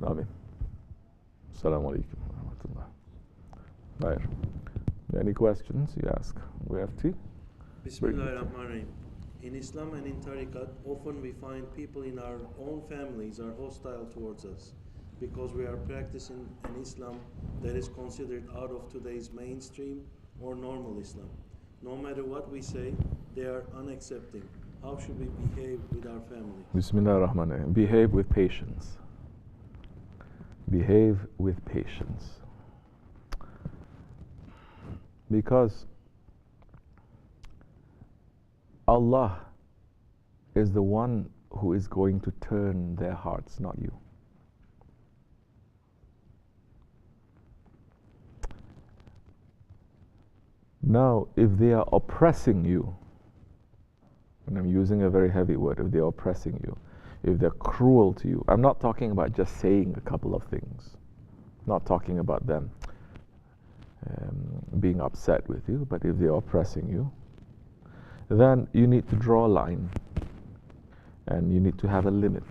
Amin. Assalamu alaikum wa rahmatullah. Ahir. Any questions you ask? We have tea? Bismillahirrahmanirrahim. In Islam and in Tariqat, often we find people in our own families are hostile towards us because we are practicing an Islam that is considered out of today's mainstream or normal Islam. No matter what we say, they are unaccepting. How should we behave with our family? Bismillahirrahmanirrahim. Behave with patience. Behave with patience. Because Allah is the one who is going to turn their hearts, not you. Now, if they are oppressing you, and I'm using a very heavy word, if they are oppressing you, if they're cruel to you, I'm not talking about just saying a couple of things, not talking about them being upset with you, but if they're oppressing you, then you need to draw a line, and you need to have a limit,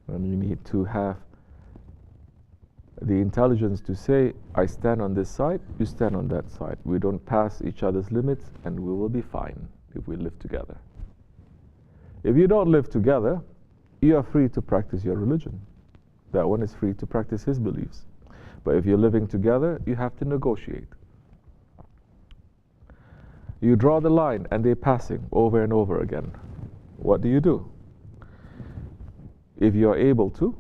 and you need to have the intelligence to say, I stand on this side, you stand on that side. We don't pass each other's limits, and we will be fine if we live together. If you don't live together, you are free to practice your religion. That one is free to practice his beliefs. But if you're living together, you have to negotiate. You draw the line and they're passing over and over again. What do? If you're able to,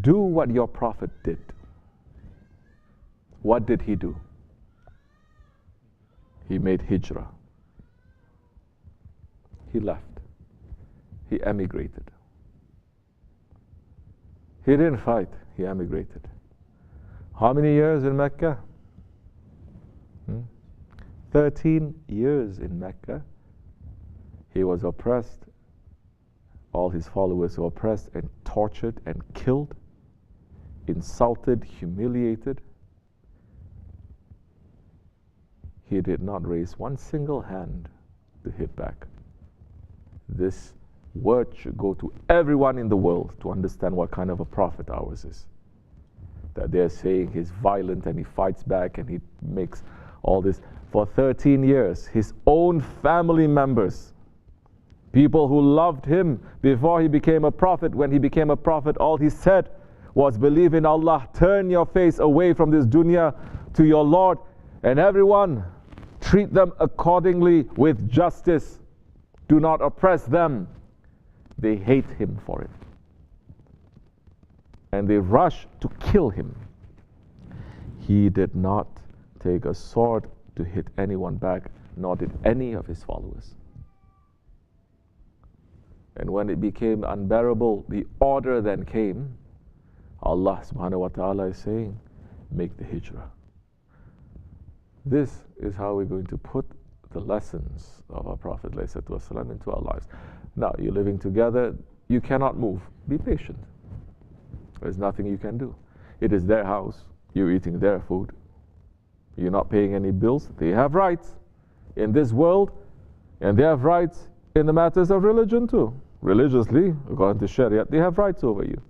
do what your Prophet did. What did he do? He made hijrah. He left. He emigrated. He didn't fight, he emigrated. How many years in Mecca? 13 years in Mecca. He was oppressed. All his followers were oppressed and tortured and killed, insulted, humiliated. He did not raise one single hand to hit back. This word should go to everyone in the world to understand what kind of a prophet ours is. That they're saying he's violent and he fights back and he makes all this. For 13 years, his own family members, people who loved him before he became a prophet, when he became a prophet, all he said was, believe in Allah, turn your face away from this dunya to your Lord, and everyone treat them accordingly with justice. Do not oppress them. They hate him for it. And they rush to kill him. He did not take a sword to hit anyone back, nor did any of his followers. And when it became unbearable, the order then came. Allah subhanahu wa ta'ala is saying, make the hijrah. This is how we're going to put the lessons of our Prophet ﷺ into our lives. Now, you're living together, you cannot move. Be patient. There's nothing you can do. It is their house. You're eating their food. You're not paying any bills. They have rights in this world, and they have rights in the matters of religion too. Religiously, according to Sharia, they have rights over you.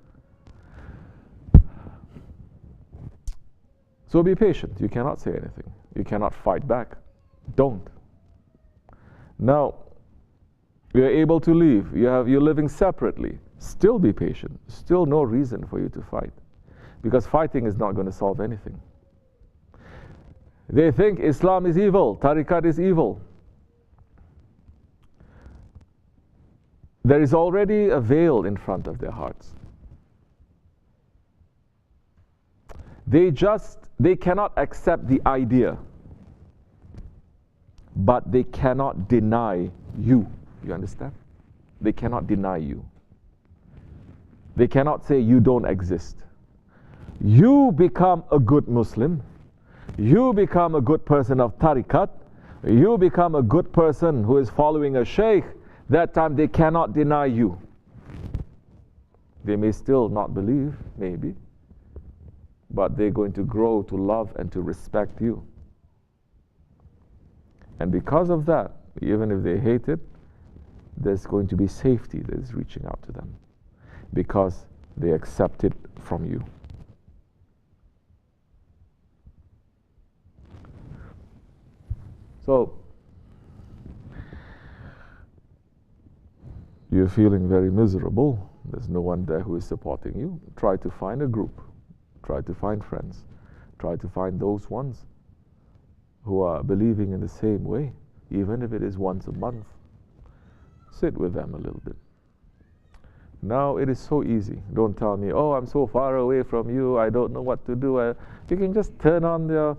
So be patient. You cannot say anything. You cannot fight back. Don't. Now, you're able to leave. You're living separately. Still be patient. Still no reason for you to fight. Because fighting is not going to solve anything. They think Islam is evil, Tariqat is evil. There is already a veil in front of their hearts. They cannot accept the idea, but they cannot deny you. You understand? They cannot deny you. They cannot say you don't exist. You become a good Muslim. You become a good person of tariqat. You become a good person who is following a sheikh. That time they cannot deny you. They may still not believe, maybe, but they're going to grow to love and to respect you. And because of that, even if they hate it, there's going to be safety that is reaching out to them. because they accept it from you. So, you're feeling very miserable. There's no one there who is supporting you. Try to find a group. Try to find friends. Try to find those ones who are believing in the same way, even if it is once a month. Sit with them a little bit. Now it is so easy. Don't tell me, oh, I'm so far away from you, I don't know what to do. You can just turn on the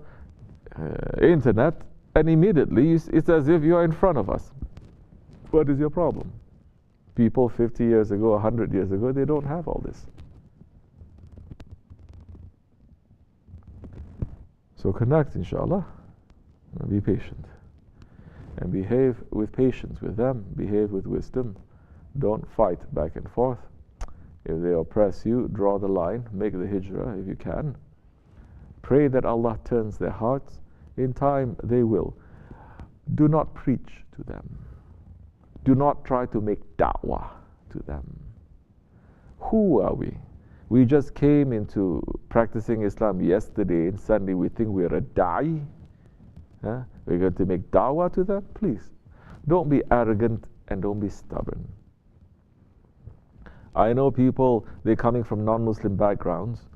internet and immediately it's as if you're in front of us. What is your problem? People 50 years ago, 100 years ago, they don't have all this. So connect, inshallah, and be patient. And behave with patience with them, behave with wisdom. Don't fight back and forth. If they oppress you, draw the line, make the hijrah if you can. Pray that Allah turns their hearts. In time, they will. Do not preach to them. Do not try to make da'wah to them. Who are we? We just came into practicing Islam yesterday and suddenly we think we're a da'i. Huh? We're going to make da'wah to them? Please, don't be arrogant and don't be stubborn. I know people, they're coming from non-Muslim backgrounds,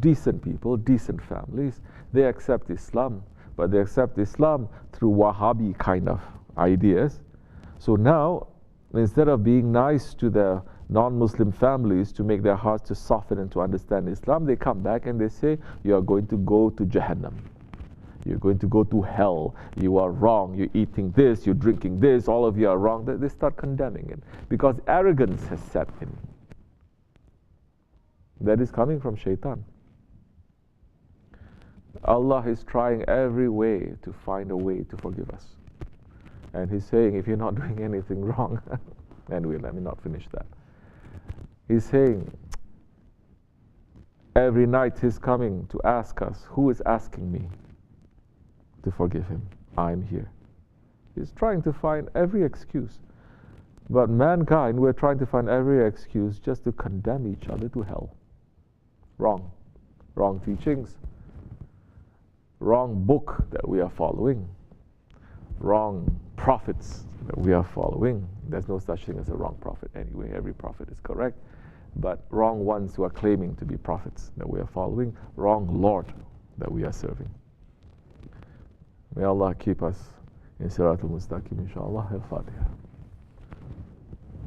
decent people, decent families. They accept Islam, but they accept Islam through Wahhabi kind of ideas. So now, instead of being nice to their non-Muslim families to make their hearts to soften and to understand Islam, they come back and they say, you are going to go to Jahannam. You're going to go to hell. You are wrong. You're eating this. You're drinking this. All of you are wrong. They start condemning it because arrogance has set in. That is coming from shaitan. Allah is trying every way to find a way to forgive us. And He's saying, if you're not doing anything wrong, anyway, let me not finish that. He's saying, every night He's coming to ask us, who is asking me to forgive him? I'm here. He's trying to find every excuse. But mankind, we're trying to find every excuse just to condemn each other to hell. Wrong. Wrong teachings. Wrong book that we are following. Wrong prophets that we are following. There's no such thing as a wrong prophet anyway. Every prophet is correct. But wrong ones who are claiming to be prophets that we are following. Wrong Lord that we are serving. May Allah keep us in Siratul Mustaqim, inshallah. Al-Fatiha.